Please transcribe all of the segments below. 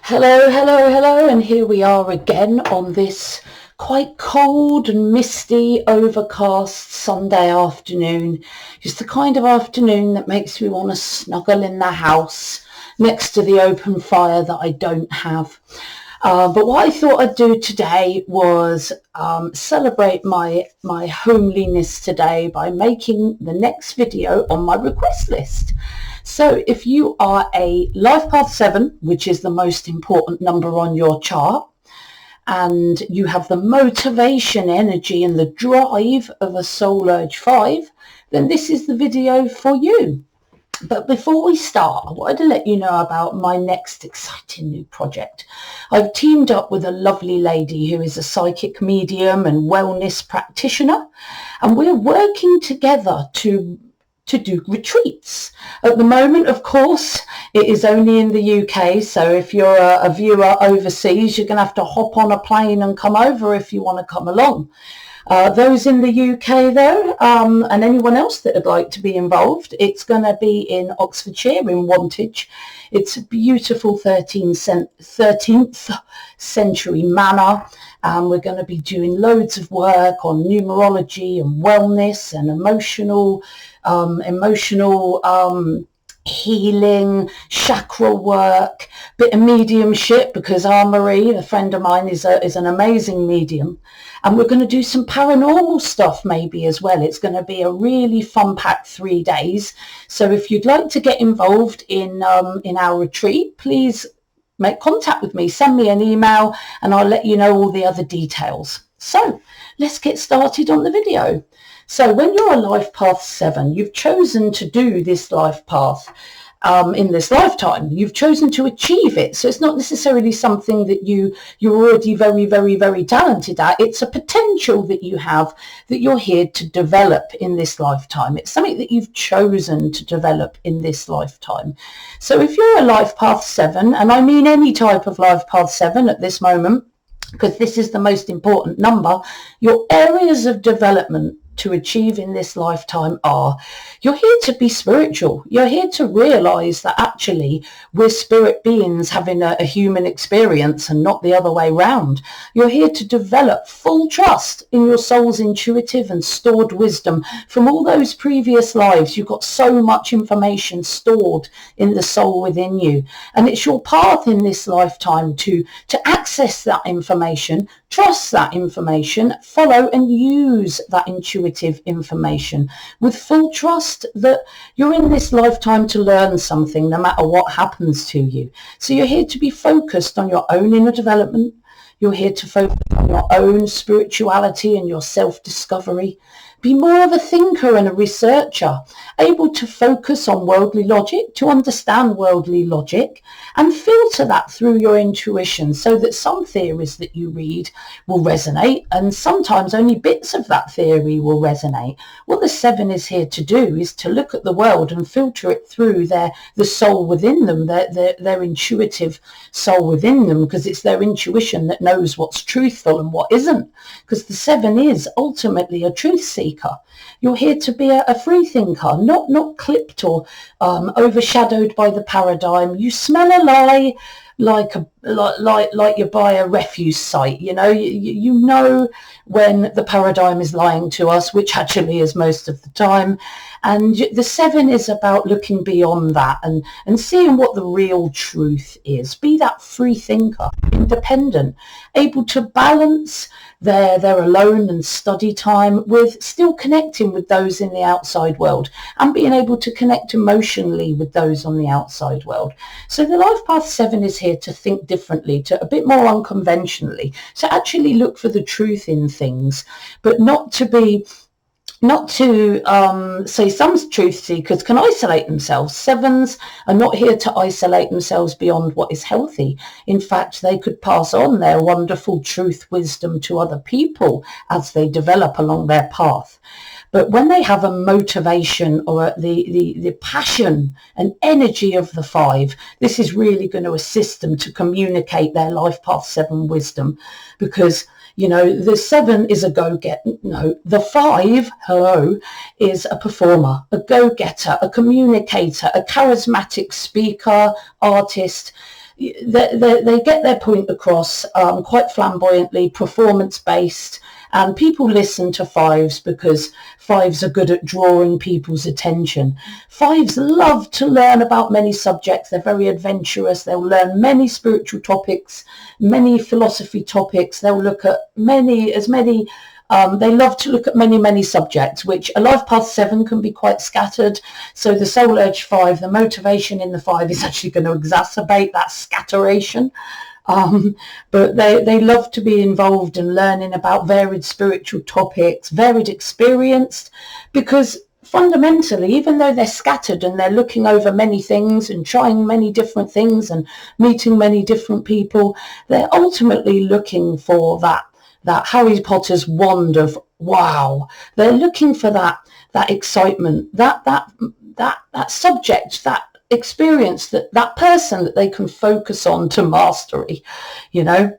Hello, hello, hello, and here we are again on this quite cold and misty, overcast Sunday afternoon. Just the kind of afternoon that makes me want to snuggle in the house next to the open fire that I don't have. But what I thought I'd do today was celebrate my homeliness today by making the next video on my request list. So if you are a Life Path 7, which is the most important number on your chart, and you have the motivation, energy and the drive of a Soul Urge 5, then this is the video for you. But before we start, I wanted to let you know about my next exciting new project. I've teamed up with a lovely lady who is a psychic medium and wellness practitioner, and we're working together to do retreats. At the moment, of course, it is only in the UK, so if you're a viewer overseas, you're going to have to hop on a plane and come over if you want to come along. Those in the UK, though, and anyone else that would like to be involved, it's going to be in Oxfordshire, in Wantage. It's a beautiful 13th century manor, and we're going to be doing loads of work on numerology and wellness and emotional healing, chakra work, bit of mediumship, because Marie, a friend of mine, is an amazing medium. And we're going to do some paranormal stuff maybe as well. It's going to be a really fun-packed 3 days. So if you'd like to get involved in our retreat, please make contact with me. Send me an email and I'll let you know all the other details. So let's get started on the video. So when you're a Life Path 7, you've chosen to do this life path in this lifetime. You've chosen to achieve it. So it's not necessarily something that you're already very, very, very talented at. It's a potential that you have that you're here to develop in this lifetime. It's something that you've chosen to develop in this lifetime. So if you're a Life Path 7, and I mean any type of Life Path 7 at this moment, because this is the most important number, your areas of development to achieve in this lifetime are: you're here to be spiritual. You're here to realize that actually we're spirit beings having a human experience and not the other way round. You're here to develop full trust in your soul's intuitive and stored wisdom from all those previous lives. You've got so much information stored in the soul within you, and it's your path in this lifetime to access that information, trust that information, follow and use that intuitive information with full trust that you're in this lifetime to learn something no matter what happens to you. So you're here to be focused on your own inner development. You're here to focus on your own spirituality and your self-discovery. Be more of a thinker and a researcher, able to focus on worldly logic, to understand worldly logic, and filter that through your intuition so that some theories that you read will resonate, and sometimes only bits of that theory will resonate. What the 7 is here to do is to look at the world and filter it through the soul within them, their intuitive soul within them, because it's their intuition that knows what's truthful and what isn't, because the 7 is ultimately a truth seeker. You're here to be a free thinker, not clipped or overshadowed by the paradigm. You smell a lie like you buy a refuse site. You know when the paradigm is lying to us, which actually is most of the time. And the 7 is about looking beyond that and seeing what the real truth is. Be that free thinker, independent, able to balance their alone and study time with still connecting with those in the outside world and being able to connect emotionally with those on the outside world. So the Life Path 7 is here to think differently, to a bit more unconventionally, to actually look for the truth in things, but not to say some truth seekers can isolate themselves. 7s are not here to isolate themselves beyond what is healthy. In fact, they could pass on their wonderful truth wisdom to other people as they develop along their path. But when they have a motivation or the passion and energy of the 5, this is really going to assist them to communicate their Life Path 7 wisdom, because the 7 is a go-getter. No, the 5, is a performer, a go-getter, a communicator, a charismatic speaker, artist. they get their point across quite flamboyantly, performance-based, and people listen to fives because fives are good at drawing people's attention. Fives love to learn about many subjects. They're very adventurous. They'll learn many spiritual topics, many philosophy topics. They'll look at they love to look at many subjects, which a life path 7 can be quite scattered. So the soul urge 5, the motivation in the 5 is actually going to exacerbate that scatteration. But they love to be involved in learning about varied spiritual topics, varied experience, because fundamentally, even though they're scattered and they're looking over many things and trying many different things and meeting many different people, they're ultimately looking for that Harry Potter's wand of wow. They're looking for that excitement, that subject, that experience, that person that they can focus on to mastery. You know,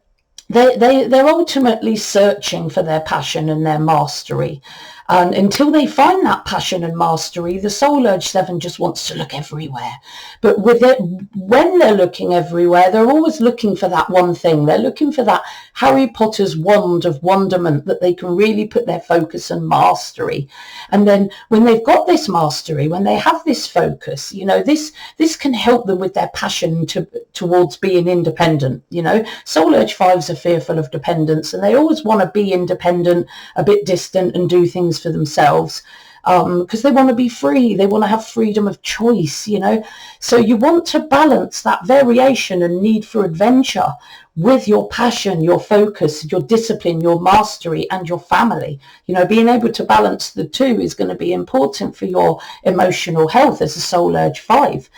they're ultimately searching for their passion and their mastery. And until they find that passion and mastery, the soul urge 7 just wants to look everywhere. But with it, when they're looking everywhere, they're always looking for that one thing. They're looking for that Harry Potter's wand of wonderment that they can really put their focus and mastery. And then when they've got this mastery, when they have this focus, you know, this can help them with their passion towards being independent. You know, soul urge 5s are fearful of dependence, and they always want to be independent, a bit distant, and do things for themselves, because they want to be free. They want to have freedom of choice, you know. So you want to balance that variation and need for adventure with your passion, your focus, your discipline, your mastery, and your family. You know, being able to balance the two is going to be important for your emotional health as a soul urge 5.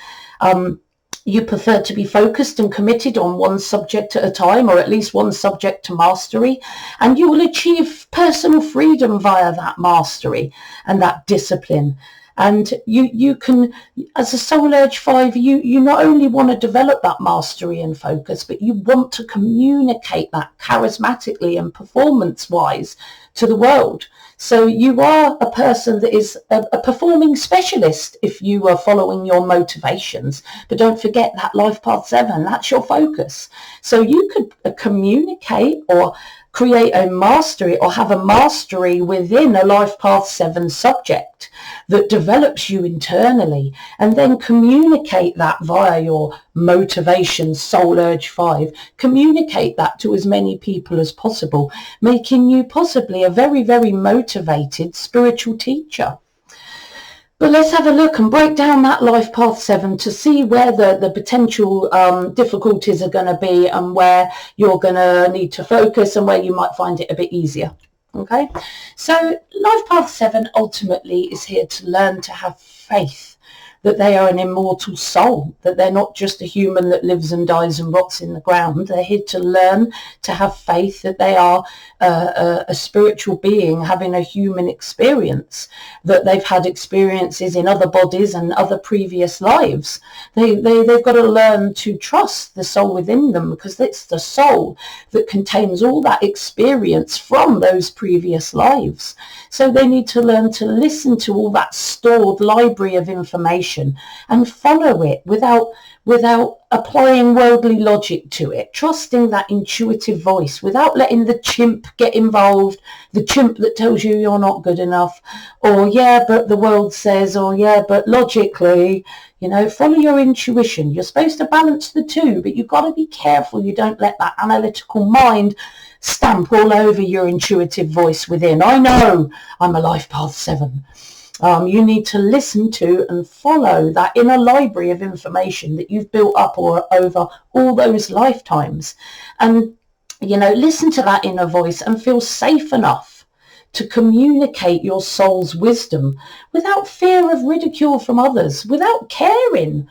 You prefer to be focused and committed on one subject at a time, or at least one subject to mastery, and you will achieve personal freedom via that mastery and that discipline. And you can, as a soul urge 5, you not only want to develop that mastery and focus, but you want to communicate that charismatically and performance-wise to the world. So you are a person that is a performing specialist if you are following your motivations. But don't forget that life path 7, that's your focus. So you could communicate or create a mastery or have a mastery within a life path 7 subject that develops you internally, and then communicate that via your motivation, soul urge 5. Communicate that to as many people as possible, making you possibly a very, very motivated spiritual teacher. But let's have a look and break down that life path 7 to see where the potential difficulties are going to be, and where you're going to need to focus, and where you might find it a bit easier. Okay, so life path 7 ultimately is here to learn to have faith that they are an immortal soul, that they're not just a human that lives and dies and rots in the ground. They're here to learn to have faith that they are a spiritual being having a human experience, that they've had experiences in other bodies and other previous lives. They've got to learn to trust the soul within them, because it's the soul that contains all that experience from those previous lives. So they need to learn to listen to all that stored library of information and follow it without applying worldly logic to it, trusting that intuitive voice without letting the chimp get involved, the chimp that tells you you're not good enough, or yeah, but the world says, or yeah, but logically. You know, follow your intuition. You're supposed to balance the two, but you've got to be careful you don't let that analytical mind stamp all over your intuitive voice within. I know I'm a life path 7. You need to listen to and follow that inner library of information that you've built up over all those lifetimes. And, you know, listen to that inner voice and feel safe enough to communicate your soul's wisdom without fear of ridicule from others, without caring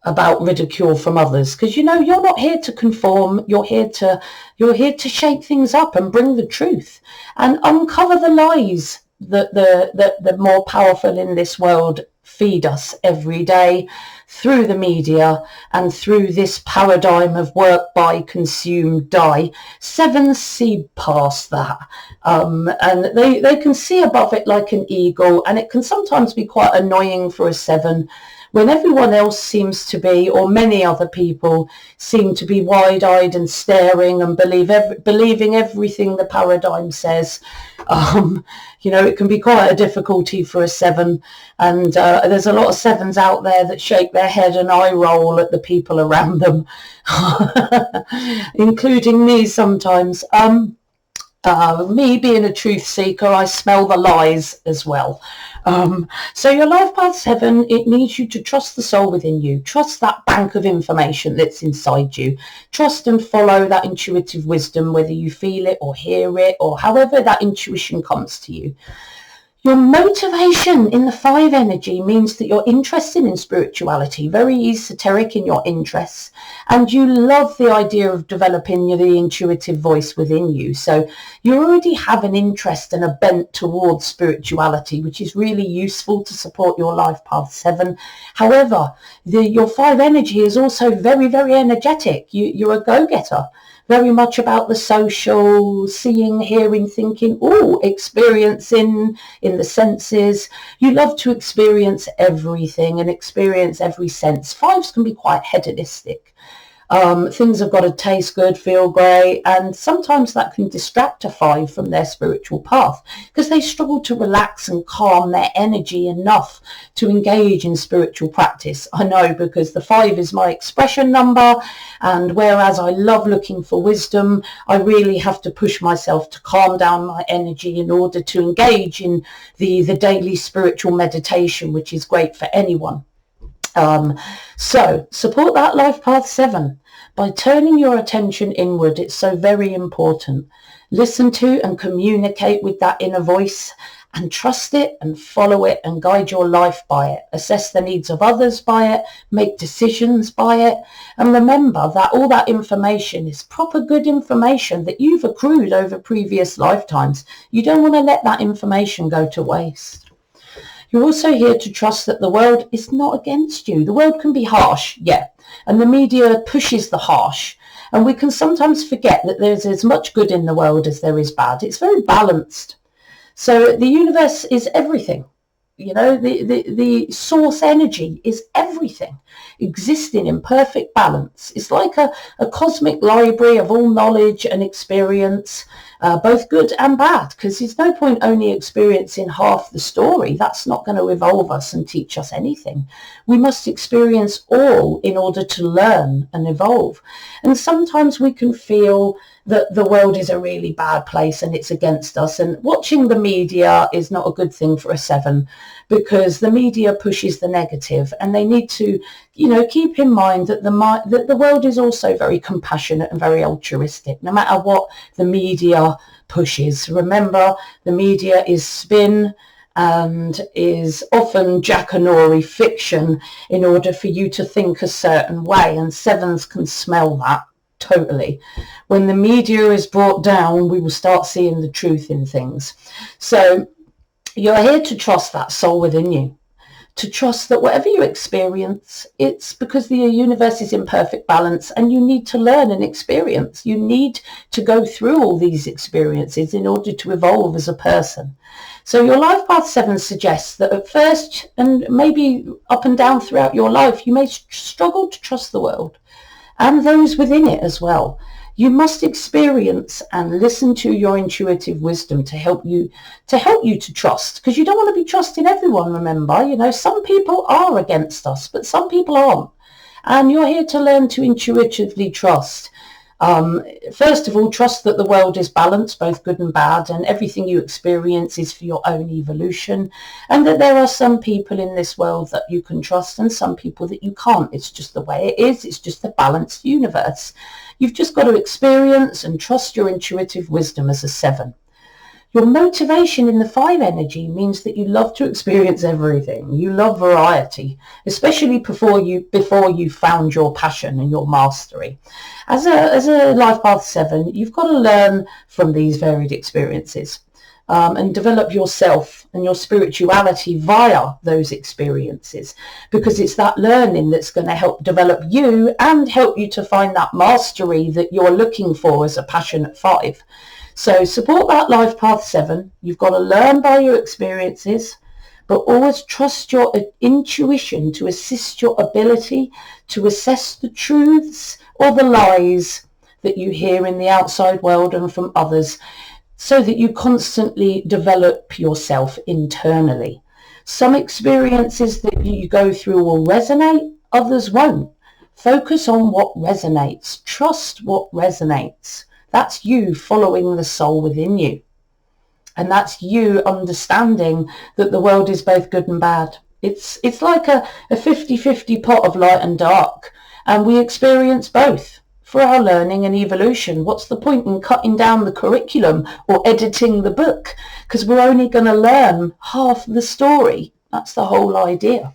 about ridicule from others, because you know you're not here to conform. You're here to shake things up and bring the truth and uncover the lies that the more powerful in this world feed us every day through the media and through this paradigm of work, buy, consume, die. 7s see past that, and they can see above it like an eagle, and it can sometimes be quite annoying for a 7 when everyone else seems to be, or many other people seem to be wide-eyed and staring and believing everything the paradigm says. It can be quite a difficulty for a 7, and there's a lot of 7s out there that shake their head and eye roll at the people around them, including me sometimes. Me being a truth seeker, I smell the lies as well. So your life path 7, it needs you to trust the soul within you. Trust that bank of information that's inside you. Trust and follow that intuitive wisdom, whether you feel it or hear it or however that intuition comes to you. Your motivation in the 5 energy means that you're interested in spirituality, very esoteric in your interests, and you love the idea of developing the intuitive voice within you. So you already have an interest and a bent towards spirituality, which is really useful to support your life path 7. However, your 5 energy is also very, very energetic. You're a go-getter. Very much about the social, seeing, hearing, thinking, experiencing in the senses. You love to experience everything and experience every sense. 5s can be quite hedonistic. Things have got to taste good, feel great, and sometimes that can distract a 5 from their spiritual path because they struggle to relax and calm their energy enough to engage in spiritual practice. I know, because the 5 is my expression number, and whereas I love looking for wisdom, I really have to push myself to calm down my energy in order to engage in the daily spiritual meditation, which is great for anyone. So support that life path 7 by turning your attention inward. It's so very important. Listen to and communicate with that inner voice and trust it and follow it and guide your life by it. Assess the needs of others by it, make decisions by it, and remember that all that information is proper good information that you've accrued over previous lifetimes. You don't want to let that information go to waste. You're also here to trust that the world is not against you. The world can be harsh, yeah, and the media pushes the harsh. And we can sometimes forget that there's as much good in the world as there is bad. It's very balanced. So the universe is everything. The source energy is everything, existing in perfect balance. It's like a cosmic library of all knowledge and experience, both good and bad, because there's no point only experiencing half the story. That's not going to evolve us and teach us anything. We must experience all in order to learn and evolve. And sometimes we can feel that the world is a really bad place and it's against us. And watching the media is not a good thing for a 7, because the media pushes the negative, and they need to, keep in mind that the world is also very compassionate and very altruistic, no matter what the media pushes. Remember, the media is spin and is often jackanory fiction in order for you to think a certain way, and 7s can smell that. Totally. When the media is brought down, we will start seeing the truth in things. So you're here to trust that soul within you, to trust that whatever you experience, it's because the universe is in perfect balance, and you need to learn and experience. You need to go through all these experiences in order to evolve as a person. So your life path 7 suggests that at first, and maybe up and down throughout your life, you may struggle to trust the world and those within it as well. You must experience and listen to your intuitive wisdom to help you to trust, because you don't want to be trusting everyone. Remember, some people are against us, but some people aren't. And you're here to learn to intuitively trust. First of all, trust that the world is balanced, both good and bad, and everything you experience is for your own evolution, and that there are some people in this world that you can trust and some people that you can't. It's just the way it is. It's just a balanced universe. You've just got to experience and trust your intuitive wisdom as a 7. Your motivation in the 5 energy means that you love to experience everything. You love variety, especially before you found your passion and your mastery. As a life path 7, you've got to learn from these varied experiences and develop yourself and your spirituality via those experiences, because it's that learning that's going to help develop you and help you to find that mastery that you're looking for as a passionate 5. So support that life path 7. You've got to learn by your experiences, but always trust your intuition to assist your ability to assess the truths or the lies that you hear in the outside world and from others, so that you constantly develop yourself internally. Some experiences that you go through will resonate, others won't. Focus on what resonates. Trust what resonates. That's you following the soul within you. And that's you understanding that the world is both good and bad. It's like a 50-50 pot of light and dark, and we experience both for our learning and evolution. What's the point in cutting down the curriculum or editing the book? Because we're only going to learn half the story. That's the whole idea.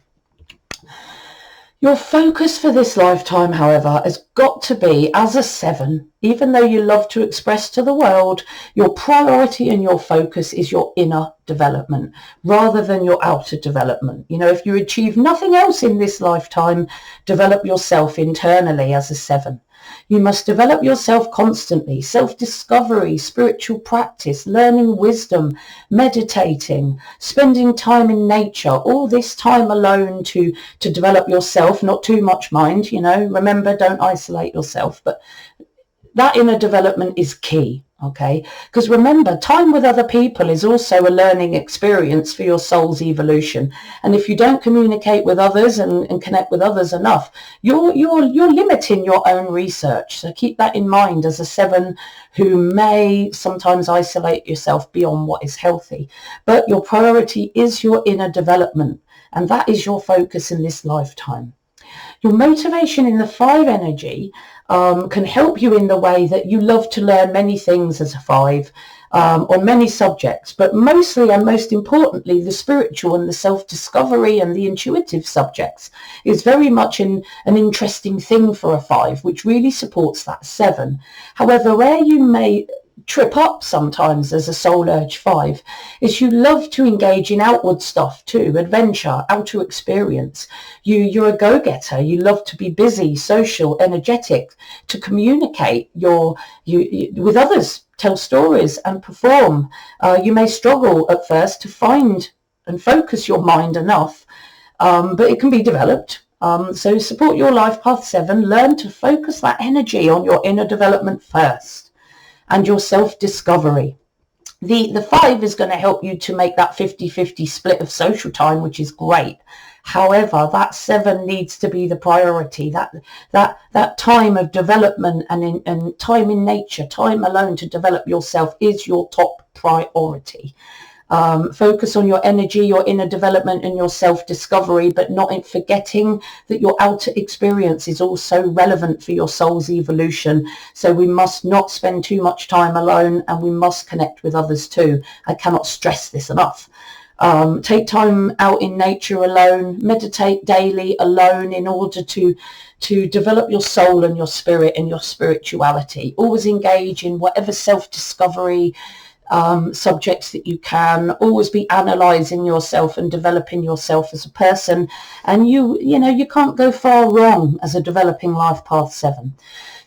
Your focus for this lifetime, however, has got to be, as a 7, even though you love to express to the world, your priority and your focus is your inner development rather than your outer development. You know, if you achieve nothing else in this lifetime, develop yourself internally as a 7. You must develop yourself constantly, self-discovery, spiritual practice, learning wisdom, meditating, spending time in nature, all this time alone to develop yourself, not too much mind, you know, remember, don't isolate yourself, but that inner development is key. Okay, because remember, time with other people is also a learning experience for your soul's evolution. And if you don't communicate with others and connect with others enough, you're limiting your own research. So keep that in mind as a 7 who may sometimes isolate yourself beyond what is healthy. But your priority is your inner development, and that is your focus in this lifetime. Your motivation in the 5 energy can help you in the way that you love to learn many things as a 5 on many subjects, but mostly and most importantly, the spiritual and the self-discovery and the intuitive subjects is very much an interesting thing for a 5, which really supports that 7. However, where you may trip up sometimes as a soul urge 5 is you love to engage in outward stuff too, adventure, outer experience. You're a go-getter. You love to be busy, social, energetic, to communicate with others, tell stories and perform. You may struggle at first to find and focus your mind enough, but it can be developed. So support your life path 7. Learn to focus that energy on your inner development first and your self-discovery. The 5 is going to help you to make that 50-50 split of social time, which is great. However, that 7 needs to be the priority. That time of development and time in nature, time alone to develop yourself is your top priority. Focus on your energy, your inner development and your self-discovery, but not in forgetting that your outer experience is also relevant for your soul's evolution. So we must not spend too much time alone, and we must connect with others too. I cannot stress this enough. Take time out in nature alone, meditate daily alone in order to develop your soul and your spirit and your spirituality. Always engage in whatever self-discovery subjects that you can. Always be analysing yourself and developing yourself as a person, and you can't go far wrong as a developing life path 7.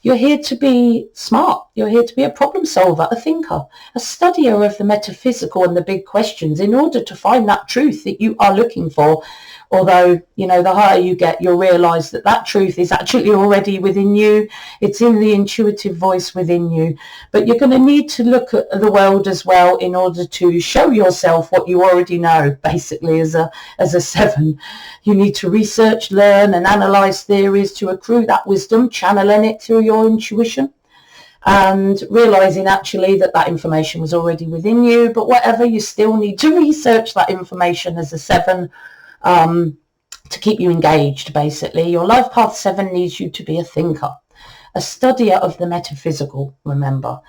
You're here to be smart. You're here to be a problem solver, a thinker, a studier of the metaphysical and the big questions in order to find that truth that you are looking for. Although, the higher you get, you'll realise that truth is actually already within you. It's in the intuitive voice within you. But you're going to need to look at the world as well in order to show yourself what you already know, basically, as a 7. You need to research, learn and analyse theories to accrue that wisdom, channeling it through your intuition and realising actually that information was already within you. But whatever, you still need to research that information as a 7 to keep you engaged, basically. Your life path 7 needs you to be a thinker, a studier of the metaphysical, remember,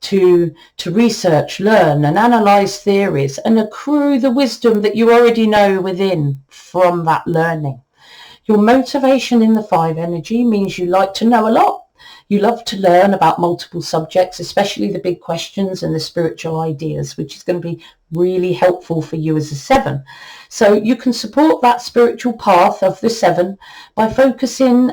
to research, learn and analyse theories and accrue the wisdom that you already know within from that learning. Your motivation in the 5 energy means you like to know a lot. You love to learn about multiple subjects, especially the big questions and the spiritual ideas, which is going to be really helpful for you as a 7. So you can support that spiritual path of the 7 by focusing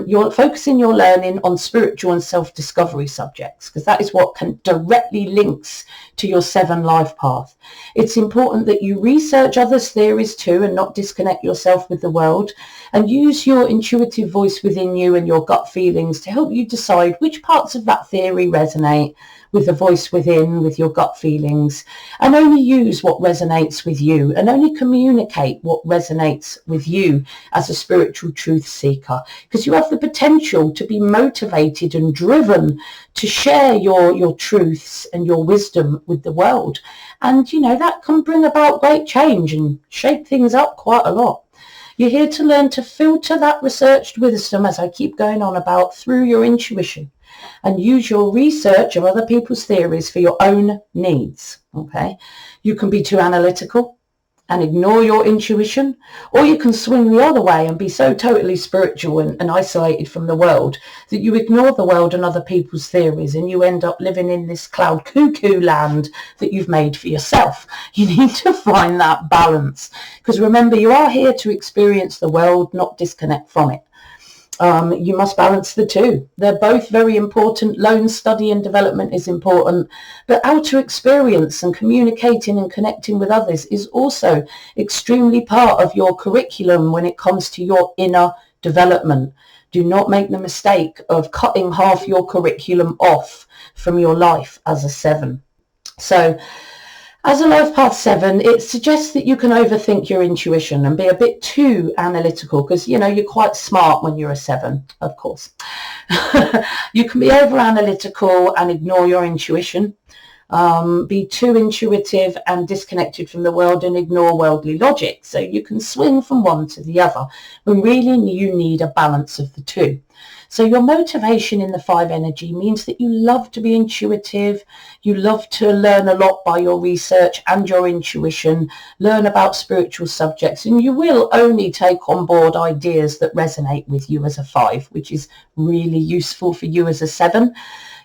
your learning on spiritual and self-discovery subjects, because that is what can directly links to your 7 life path. It's important that you research others' theories too and not disconnect yourself with the world, and use your intuitive voice within you and your gut feelings to help you decide which parts of that theory resonate with the voice within, with your gut feelings, and only use what resonates with you, and only communicate what resonates with you as a spiritual truth seeker, because you have the potential to be motivated and driven to share your truths and your wisdom with the world. And that can bring about great change and shake things up quite a lot. You're here to learn to filter that researched wisdom, as I keep going on about, through your intuition, and use your research of other people's theories for your own needs. Okay, you can be too analytical and ignore your intuition, or you can swing the other way and be so totally spiritual and isolated from the world that you ignore the world and other people's theories, and you end up living in this cloud cuckoo land that you've made for yourself. You need to find that balance, because remember, you are here to experience the world, not disconnect from it. You must balance the two. They're both very important. Lone study and development is important, but outer experience and communicating and connecting with others is also extremely part of your curriculum when it comes to your inner development. Do not make the mistake of cutting half your curriculum off from your life as a 7. So as a life path 7, it suggests that you can overthink your intuition and be a bit too analytical, because you're quite smart when you're a 7, of course. You can be over analytical and ignore your intuition, be too intuitive and disconnected from the world and ignore worldly logic. So you can swing from one to the other when really you need a balance of the two. So your motivation in the 5 energy means that you love to be intuitive, you love to learn a lot by your research and your intuition, learn about spiritual subjects, and you will only take on board ideas that resonate with you as a 5, which is really useful for you as a 7.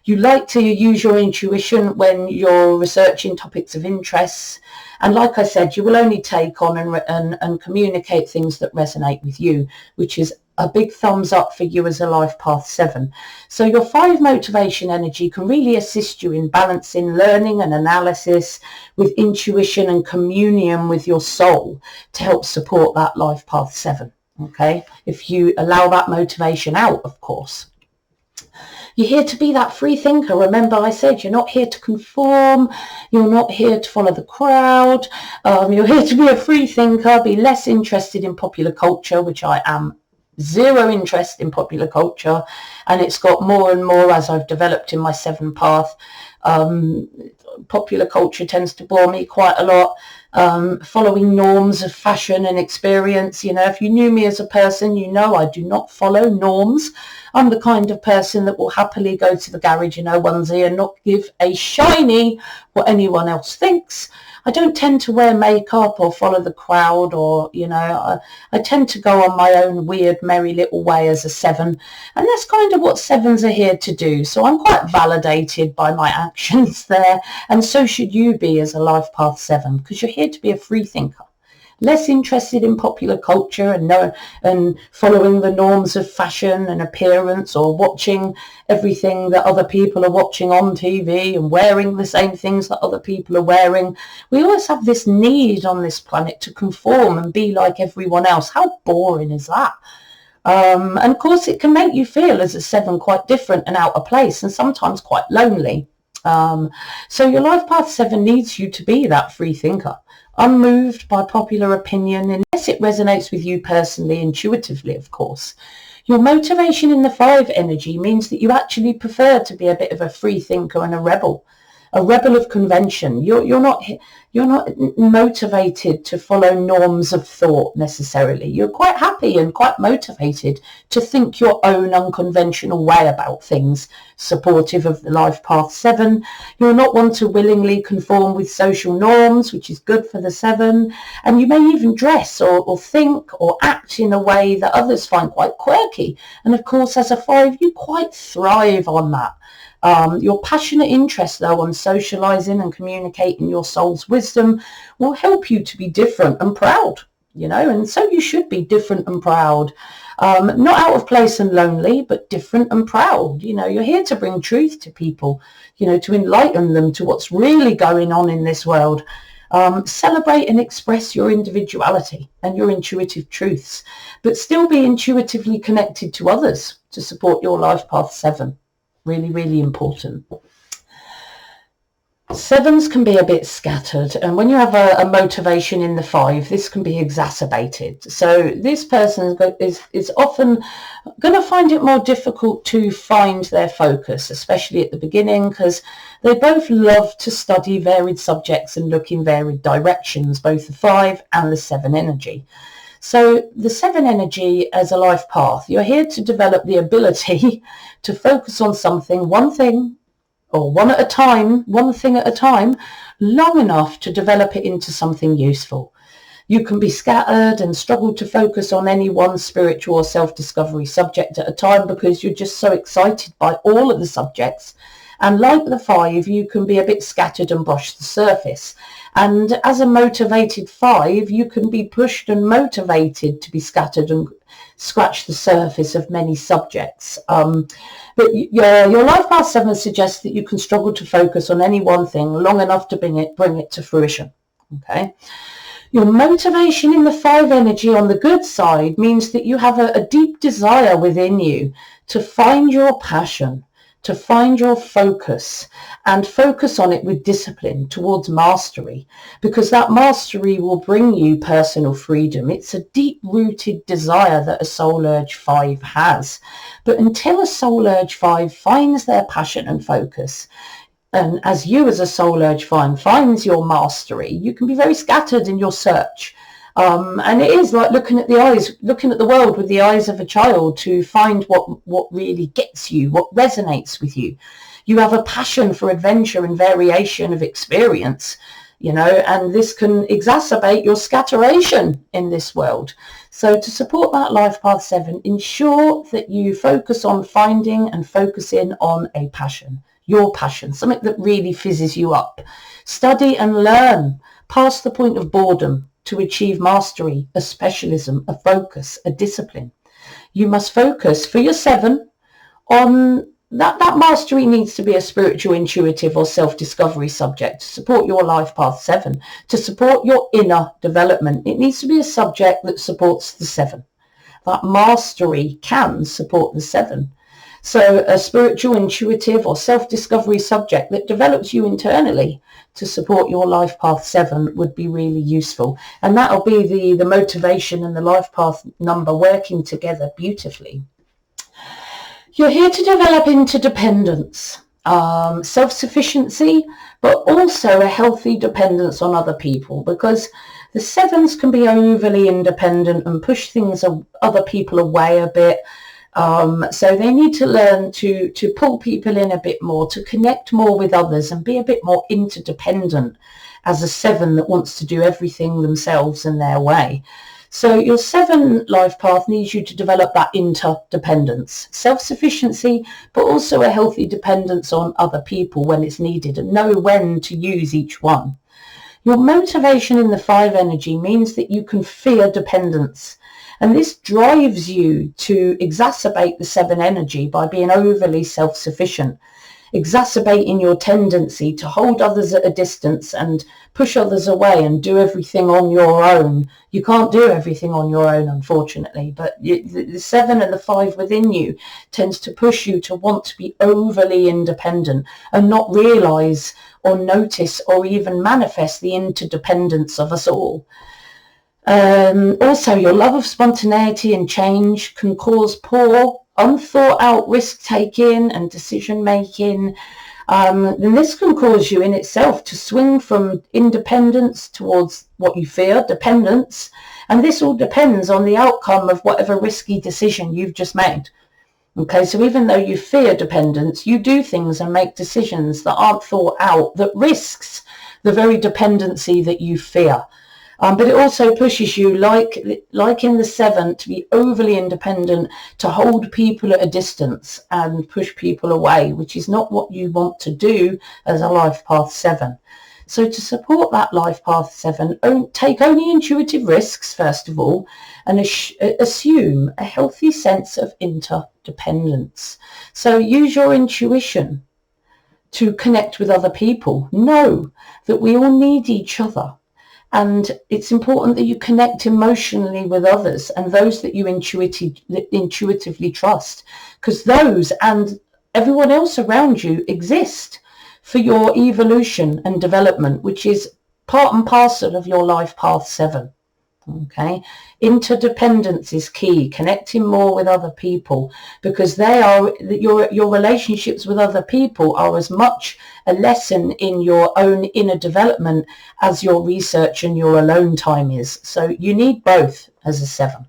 You like to use your intuition when you're researching topics of interest. And like I said, you will only take on and communicate things that resonate with you, which is a big thumbs up for you as a life path 7. So your 5 motivation energy can really assist you in balancing learning and analysis with intuition and communion with your soul to help support that life path 7. Okay, if you allow that motivation out, of course. You're here to be that free thinker. Remember, I said you're not here to conform. You're not here to follow the crowd. You're here to be a free thinker, be less interested in popular culture, which I am. Zero interest in popular culture, and it's got more and more as I've developed in my 7 path. Popular culture tends to bore me quite a lot. Following norms of fashion and experience. If you knew me as a person, I do not follow norms. I'm the kind of person that will happily go to the garage in a onesie and not give a shiny what anyone else thinks. I don't tend to wear makeup or follow the crowd, or I tend to go on my own weird merry little way as a 7, and that's kind of what 7s are here to do. So I'm quite validated by my actions there, and so should you be as a life path 7, because you're here to be a free thinker, less interested in popular culture and following the norms of fashion and appearance, or watching everything that other people are watching on TV and wearing the same things that other people are wearing. We always have this need on this planet to conform and be like everyone else. How boring is that? And of course it can make you feel as a 7 quite different and out of place, and sometimes quite lonely. So your life path 7 needs you to be that free thinker, unmoved by popular opinion, unless it resonates with you personally, intuitively, of course. Your motivation in the 5 energy means that you actually prefer to be a bit of a free thinker and a rebel of convention. You're not motivated to follow norms of thought necessarily. You're quite happy and quite motivated to think your own unconventional way about things, supportive of the life path 7. You're not one to willingly conform with social norms, which is good for the 7. And you may even dress or think or act in a way that others find quite quirky. And of course, as a 5, you quite thrive on that. Your passionate interest, though, on socializing and communicating your soul's wisdom will help you to be different and proud, and so you should be different and proud. Not out of place and lonely, but different and proud. You're here to bring truth to people, to enlighten them to what's really going on in this world. Celebrate and express your individuality and your intuitive truths, but still be intuitively connected to others to support your life path 7. Really, really important. 7s can be a bit scattered, and when you have a motivation in the 5, this can be exacerbated. So this person is often going to find it more difficult to find their focus, especially at the beginning, because they both love to study varied subjects and look in varied directions, both the 5 and the 7 energy. So the 7 energy as a life path, you're here to develop the ability to focus on something, one thing, or one thing at a time, long enough to develop it into something useful. You can be scattered and struggle to focus on any one spiritual or self-discovery subject at a time because you're just so excited by all of the subjects. And like the 5, you can be a bit scattered and brush the surface. And as a motivated 5, you can be pushed and motivated to be scattered and scratch the surface of many subjects. But your life path 7 suggests that you can struggle to focus on any one thing long enough to bring it to fruition. Okay. Your motivation in the 5 energy on the good side means that you have a deep desire within you to find your passion, to find your focus, and focus on it with discipline towards mastery, because that mastery will bring you personal freedom. It's a deep-rooted desire that a Soul Urge 5 has. But until a Soul Urge 5 finds their passion and focus, and as you as a Soul Urge 5 finds your mastery, you can be very scattered in your search. And it is like looking at the world with the eyes of a child to find what really gets you, what resonates with you. You have a passion for adventure and variation of experience, and this can exacerbate your scatteration in this world. So to support that life path 7, ensure that you focus on finding and focusing on a passion, your passion, something that really fizzes you up. Study and learn past the point of boredom to achieve mastery, a specialism, a focus, a discipline. You must focus for your 7 on that mastery needs to be a spiritual, intuitive or self-discovery subject to support your life path 7, to support your inner development. It needs to be a subject that supports the 7. That mastery can support the 7. So a spiritual, intuitive or self-discovery subject that develops you internally to support your life path 7 would be really useful. And that'll be the motivation and the life path number working together beautifully. You're here to develop interdependence, self-sufficiency, but also a healthy dependence on other people, because the 7s can be overly independent and push other people away a bit. So they need to learn to pull people in a bit more, to connect more with others and be a bit more interdependent as a 7 that wants to do everything themselves in their way. So your 7 life path needs you to develop that interdependence, self-sufficiency, but also a healthy dependence on other people when it's needed, and know when to use each one. Your motivation in the 5 energy means that you can fear dependence. And this drives you to exacerbate the 7 energy by being overly self-sufficient, exacerbating your tendency to hold others at a distance and push others away and do everything on your own. You can't do everything on your own, unfortunately, but the 7 and the 5 within you tends to push you to want to be overly independent and not realise or notice or even manifest the interdependence of us all. Also, your love of spontaneity and change can cause poor, unthought out risk-taking and decision-making. And this can cause you in itself to swing from independence towards what you fear, dependence. And this all depends on the outcome of whatever risky decision you've just made. Okay, so even though you fear dependence, you do things and make decisions that aren't thought out, that risks the very dependency that you fear. But it also pushes you, like in the 7, to be overly independent, to hold people at a distance and push people away, which is not what you want to do as a life path 7. So to support that life path 7, take only intuitive risks, first of all, and assume a healthy sense of interdependence. So use your intuition to connect with other people. Know that we all need each other. And it's important that you connect emotionally with others and those that you intuitively trust, because those and everyone else around you exist for your evolution and development, which is part and parcel of your life path 7. Okay, interdependence is key. Connecting more with other people, because they are your relationships with other people are as much a lesson in your own inner development as your research and your alone time is. So you need both as a 7.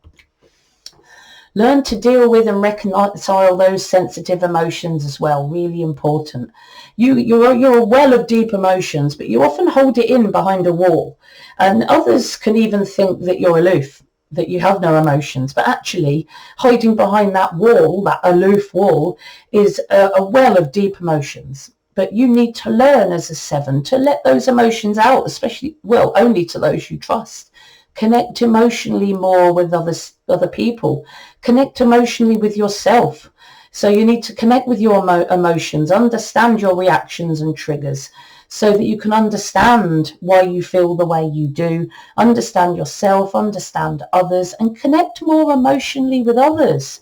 Learn to deal with and reconcile those sensitive emotions as well. Really important. You're a well of deep emotions, but you often hold it in behind a wall. And others can even think that you're aloof, that you have no emotions. But actually, hiding behind that wall, that aloof wall, is a well of deep emotions. But you need to learn as a 7 to let those emotions out, especially, well, only to those you trust. Connect emotionally more with other people. Connect emotionally with yourself. So you need to connect with your emotions, understand your reactions and triggers, so that you can understand why you feel the way you do, understand yourself, understand others, and connect more emotionally with others.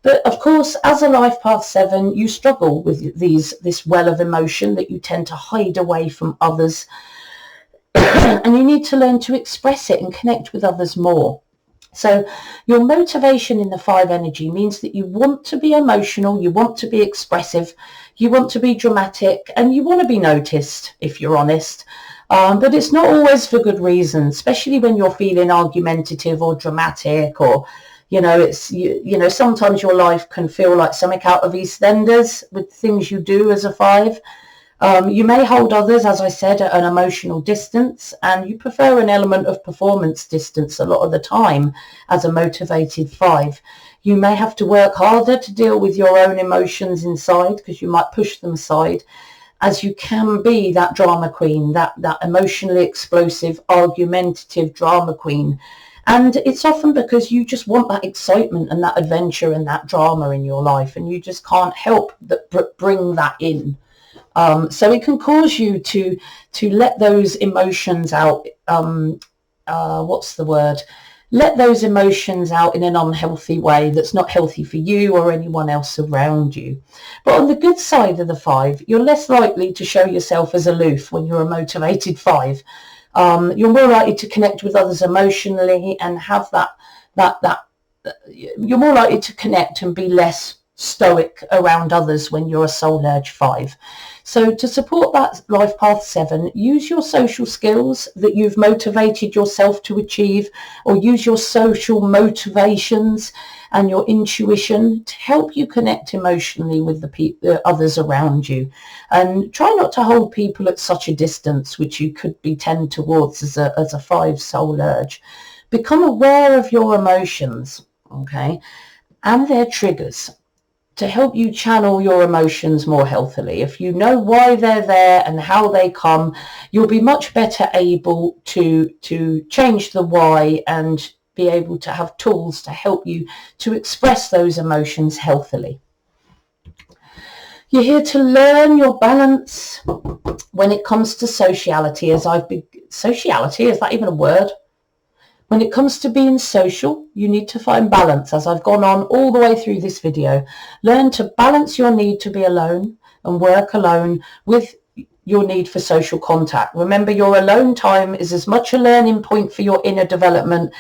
But of course, as a life path 7, you struggle with this well of emotion that you tend to hide away from others. And you need to learn to express it and connect with others more. So your motivation in the 5 energy means that you want to be emotional, you want to be expressive, you want to be dramatic, and you want to be noticed, if you're honest. But it's not always for good reason, especially when you're feeling argumentative or dramatic, or sometimes your life can feel like something out of EastEnders with things you do as a 5. You may hold others, as I said, at an emotional distance, and you prefer an element of performance distance a lot of the time as a motivated 5. You may have to work harder to deal with your own emotions inside, because you might push them aside, as you can be that drama queen, that emotionally explosive, argumentative drama queen. And it's often because you just want that excitement and that adventure and that drama in your life, and you just can't help but bring that in. So it can cause you to let those emotions out. Let those emotions out in an unhealthy way that's not healthy for you or anyone else around you. But on the good side of the 5, you're less likely to show yourself as aloof when you're a motivated 5. You're more likely to connect with others emotionally and have you're more likely to connect and be less stoic around others when you're a soul urge 5. So to support that life path 7, use your social skills that you've motivated yourself to achieve, or use your social motivations and your intuition to help you connect emotionally with the others around you. And try not to hold people at such a distance, which you could be tend towards as a 5 soul urge. Become aware of your emotions, okay, and their triggers, to help you channel your emotions more healthily. If you know why they're there and how they come, you'll be much better able to change the why and be able to have tools to help you to express those emotions healthily. You're here to learn your balance when it comes to sociality. Sociality, is that even a word? When it comes to being social, you need to find balance, as I've gone on all the way through this video. Learn to balance your need to be alone and work alone with your need for social contact. Remember, your alone time is as much a learning point for your inner development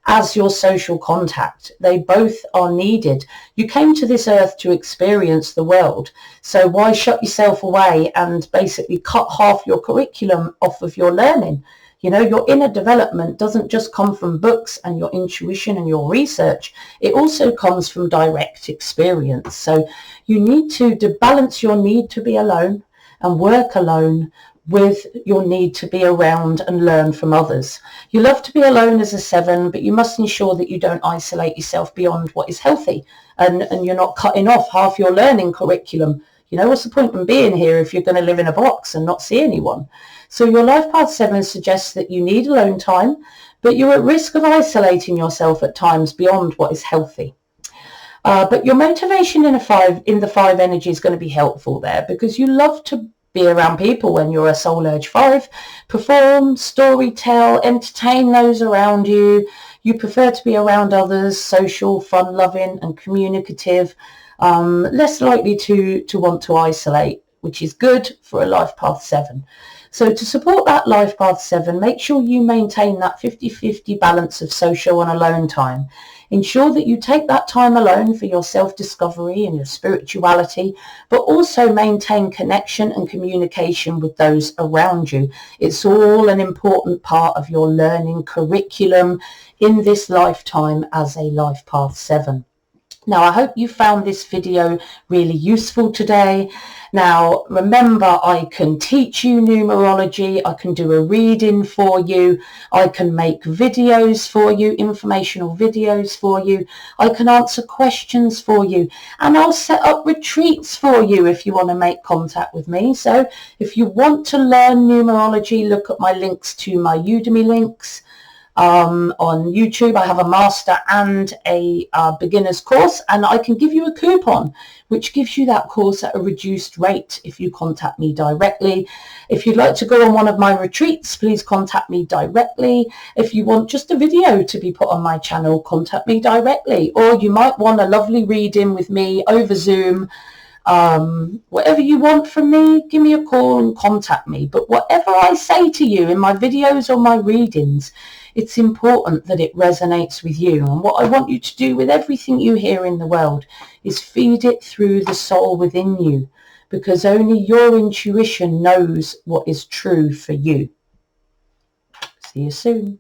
as your social contact. They both are needed. You came to this earth to experience the world. So why shut yourself away and basically cut half your curriculum off of your learning? Your inner development doesn't just come from books and your intuition and your research. It also comes from direct experience. So you need to balance your need to be alone and work alone with your need to be around and learn from others. You love to be alone as a 7, but you must ensure that you don't isolate yourself beyond what is healthy, and you're not cutting off half your learning curriculum. You know, what's the point in being here if you're going to live in a box and not see anyone? So your life path 7 suggests that you need alone time, but you're at risk of isolating yourself at times beyond what is healthy. But your motivation in the 5 energy is going to be helpful there, because you love to be around people when you're a soul urge 5. Perform, story tell, entertain those around you. You prefer to be around others, social, fun loving and communicative, less likely to want to isolate, which is good for a life path 7. So to support that life path 7, make sure you maintain that 50-50 balance of social and alone time. Ensure that you take that time alone for your self-discovery and your spirituality, but also maintain connection and communication with those around you. It's all an important part of your learning curriculum in this lifetime as a life path 7. Now, I hope you found this video really useful today. Now, remember, I can teach you numerology, I can do a reading for you, I can make videos for you, informational videos for you, I can answer questions for you, and I'll set up retreats for you if you want to make contact with me. So if you want to learn numerology, look at my links to my Udemy links. On YouTube, I have a master and a beginner's course, and I can give you a coupon which gives you that course at a reduced rate if you contact me directly. If you'd like to go on one of my retreats, please contact me directly. If you want just a video to be put on my channel, contact me directly. Or you might want a lovely reading with me over Zoom. Whatever you want from me, give me a call and contact me. But whatever I say to you in my videos or my readings, it's important that it resonates with you. And what I want you to do with everything you hear in the world is feed it through the soul within you, because only your intuition knows what is true for you. See you soon.